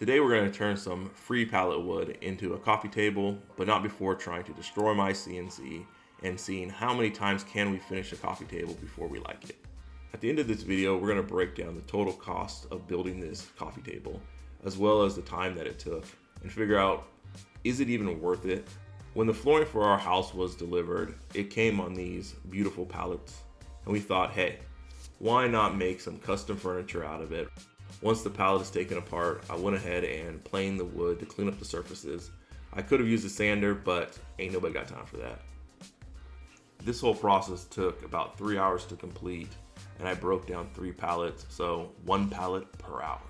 Today we're going to turn some free pallet wood into a coffee table, but not before trying to destroy my CNC and seeing how many times can we finish a coffee table before we like it. At the end of this video, we're going to break down the total cost of building this coffee table, as well as the time that it took, and figure out, is it even worth it? When the flooring for our house was delivered, it came on these beautiful pallets, and we thought, hey, why not make some custom furniture out of it? Once the pallet is taken apart, I went ahead and planed the wood to clean up the surfaces. I could have used a sander, but ain't nobody got time for that. This whole process took about 3 hours to complete, and I broke down 3 pallets, so 1 pallet per hour.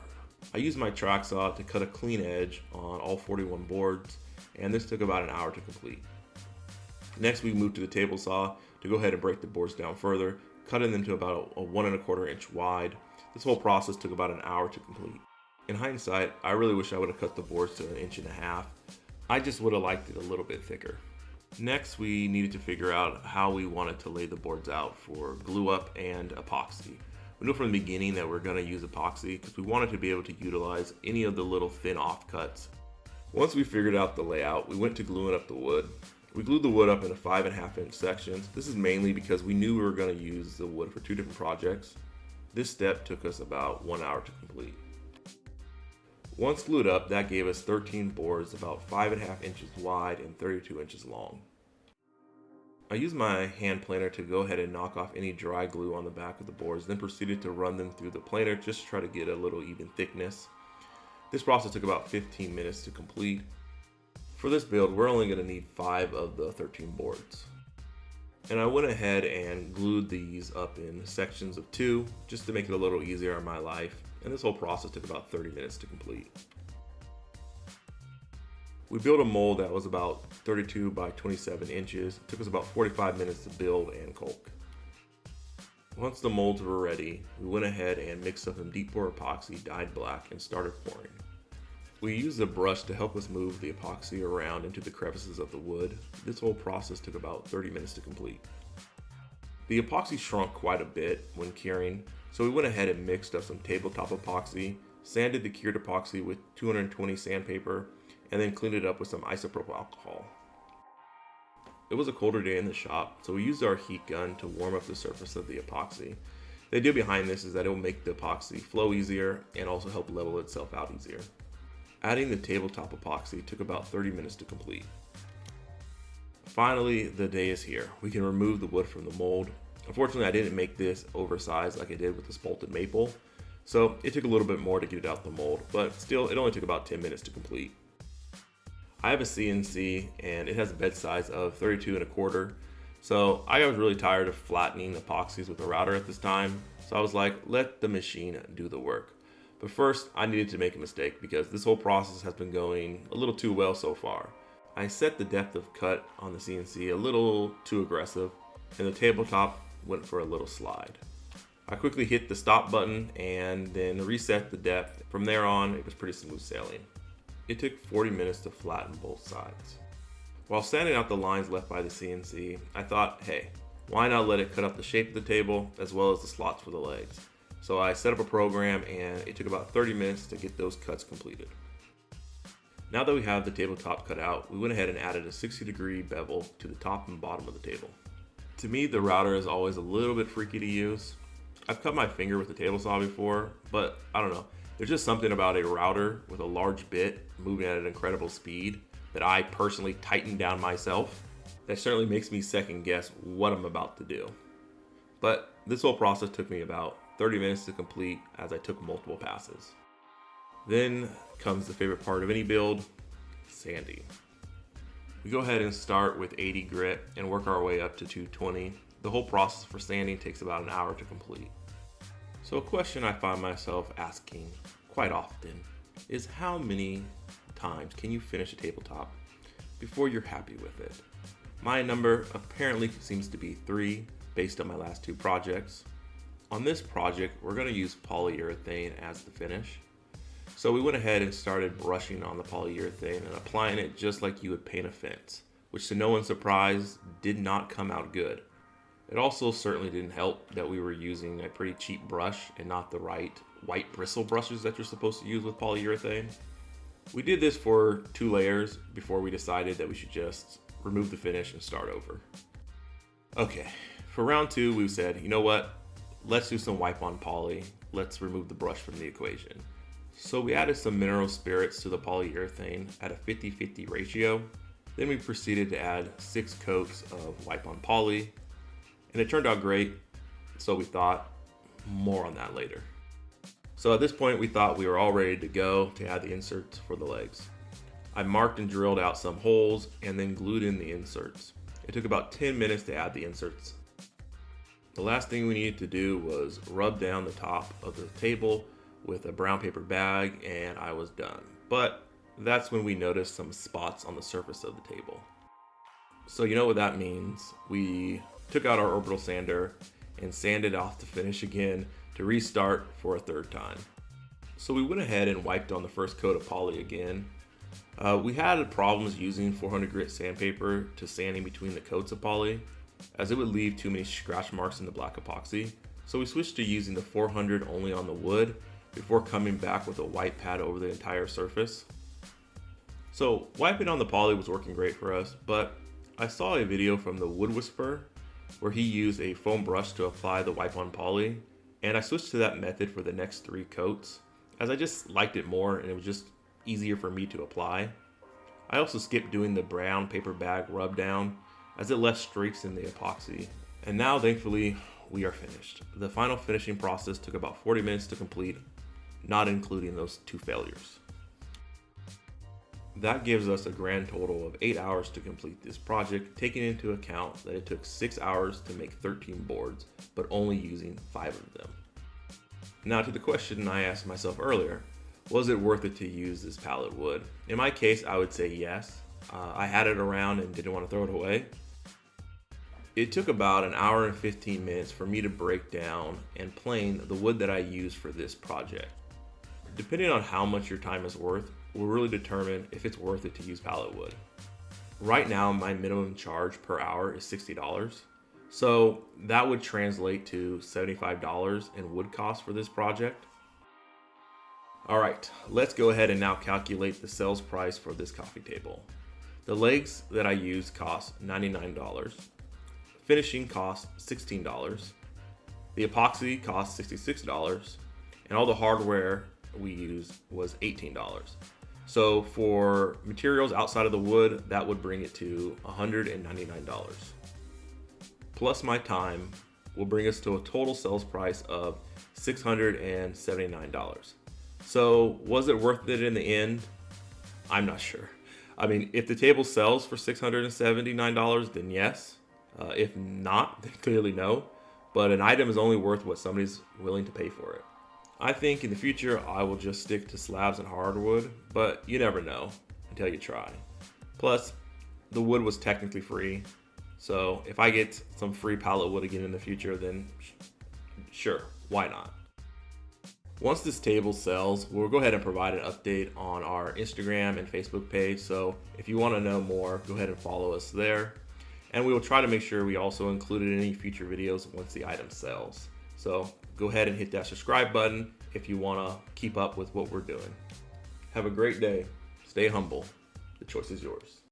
I used my track saw to cut a clean edge on all 41 boards, and this took about an hour to complete. Next, we moved to the table saw to go ahead and break the boards down further, cutting them to about a 1 1/4 inch wide. This whole process took about an hour to complete. In hindsight, I really wish I would have cut the boards to 1.5 inches. I just would have liked it a little bit thicker. Next, we needed to figure out how we wanted to lay the boards out for glue up and epoxy. We knew from the beginning that we're going to use epoxy because we wanted to be able to utilize any of the little thin offcuts. Once we figured out the layout, we went to gluing up the wood. We glued the wood up into 5.5 inch sections. This is mainly because we knew we were going to use the wood for 2 different projects. This step took us about 1 hour to complete. Once glued up, that gave us 13 boards about 5.5 inches wide and 32 inches long. I used my hand planer to go ahead and knock off any dry glue on the back of the boards, then proceeded to run them through the planer just to try to get a little even thickness. This process took about 15 minutes to complete. For this build, we're only going to need 5 of the 13 boards. And I went ahead and glued these up in sections of 2 just to make it a little easier on my life. And this whole process took about 30 minutes to complete. We built a mold that was about 32 by 27 inches. It took us about 45 minutes to build and caulk. Once the molds were ready, we went ahead and mixed up some deep pour epoxy dyed black and started pouring. We used a brush to help us move the epoxy around into the crevices of the wood. This whole process took about 30 minutes to complete. The epoxy shrunk quite a bit when curing, so we went ahead and mixed up some tabletop epoxy, sanded the cured epoxy with 220 sandpaper, and then cleaned it up with some isopropyl alcohol. It was a colder day in the shop, so we used our heat gun to warm up the surface of the epoxy. The idea behind this is that it will make the epoxy flow easier and also help level itself out easier. Adding the tabletop epoxy took about 30 minutes to complete. Finally, the day is here. We can remove the wood from the mold. Unfortunately, I didn't make this oversized like I did with the spalted maple, so it took a little bit more to get it out the mold, but still, it only took about 10 minutes to complete. I have a CNC and it has a bed size of 32 1/4, so I was really tired of flattening epoxies with a router at this time, so I was like, let the machine do the work. But first, I needed to make a mistake because this whole process has been going a little too well so far. I set the depth of cut on the CNC a little too aggressive, and the tabletop went for a little slide. I quickly hit the stop button and then reset the depth. From there on, it was pretty smooth sailing. It took 40 minutes to flatten both sides. While sanding out the lines left by the CNC, I thought, hey, why not let it cut out the shape of the table as well as the slots for the legs? So I set up a program and it took about 30 minutes to get those cuts completed. Now that we have the tabletop cut out, we went ahead and added a 60-degree bevel to the top and bottom of the table. To me, the router is always a little bit freaky to use. I've cut my finger with a table saw before, but I don't know. There's just something about a router with a large bit moving at an incredible speed that I personally tighten down myself. That certainly makes me second guess what I'm about to do. But this whole process took me about 30 minutes to complete as I took multiple passes. Then comes the favorite part of any build, sanding. We go ahead and start with 80 grit and work our way up to 220. The whole process for sanding takes about an hour to complete. So a question I find myself asking quite often is how many times can you finish a tabletop before you're happy with it? My number apparently seems to be 3 based on my last 2 projects. On this project, we're going to use polyurethane as the finish. So we went ahead and started brushing on the polyurethane and applying it just like you would paint a fence, which to no one's surprise did not come out good. It also certainly didn't help that we were using a pretty cheap brush and not the right white bristle brushes that you're supposed to use with polyurethane. We did this for 2 layers before we decided that we should just remove the finish and start over. Okay, for round 2, we said, you know what? Let's do some wipe on poly. Let's remove the brush from the equation. So we added some mineral spirits to the polyurethane at a 50-50 ratio. Then we proceeded to add 6 coats of wipe on poly, and it turned out great. So we thought, more on that later. So at this point, we thought we were all ready to go to add the inserts for the legs. I marked and drilled out some holes and then glued in the inserts. It took about 10 minutes to add the inserts. The last thing we needed to do was rub down the top of the table with a brown paper bag, and I was done. But that's when we noticed some spots on the surface of the table. So you know what that means. We took out our orbital sander and sanded off the finish again to restart for a 3rd time. So we went ahead and wiped on the first coat of poly again. We had problems using 400 grit sandpaper to sand in between the coats of poly, as it would leave too many scratch marks in the black epoxy. So we switched to using the 400 only on the wood before coming back with a white pad over the entire surface. So wiping on the poly was working great for us, but I saw a video from the Wood Whisperer where he used a foam brush to apply the wipe on poly, and I switched to that method for the next 3 coats as I just liked it more and it was just easier for me to apply. I also skipped doing the brown paper bag rub down as it left streaks in the epoxy. And now thankfully we are finished. The final finishing process took about 40 minutes to complete, not including those 2 failures. That gives us a grand total of 8 hours to complete this project, taking into account that it took 6 hours to make 13 boards, but only using 5 of them. Now to the question I asked myself earlier, was it worth it to use this pallet wood? In my case, I would say yes. I had it around and didn't want to throw it away. It took about an hour and 15 minutes for me to break down and plane the wood that I used for this project. Depending on how much your time is worth, will really determine if it's worth it to use pallet wood. Right now, my minimum charge per hour is $60. So that would translate to $75 in wood costs for this project. All right, let's go ahead and now calculate the sales price for this coffee table. The legs that I used cost $99. Finishing cost $16. The epoxy cost $66. And all the hardware we used was $18. So for materials outside of the wood, that would bring it to $199. Plus my time will bring us to a total sales price of $679. So was it worth it in the end? I'm not sure. I mean, if the table sells for $679, then yes. If not, then clearly no. But an item is only worth what somebody's willing to pay for it. I think in the future, I will just stick to slabs and hardwood, but you never know until you try. Plus, the wood was technically free. So if I get some free pallet wood again in the future, then sure, why not? Once this table sells, we'll go ahead and provide an update on our Instagram and Facebook page. So if you want to know more, go ahead and follow us there. And we will try to make sure we also include it in any future videos once the item sells. So go ahead and hit that subscribe button if you want to keep up with what we're doing. Have a great day. Stay humble. The choice is yours.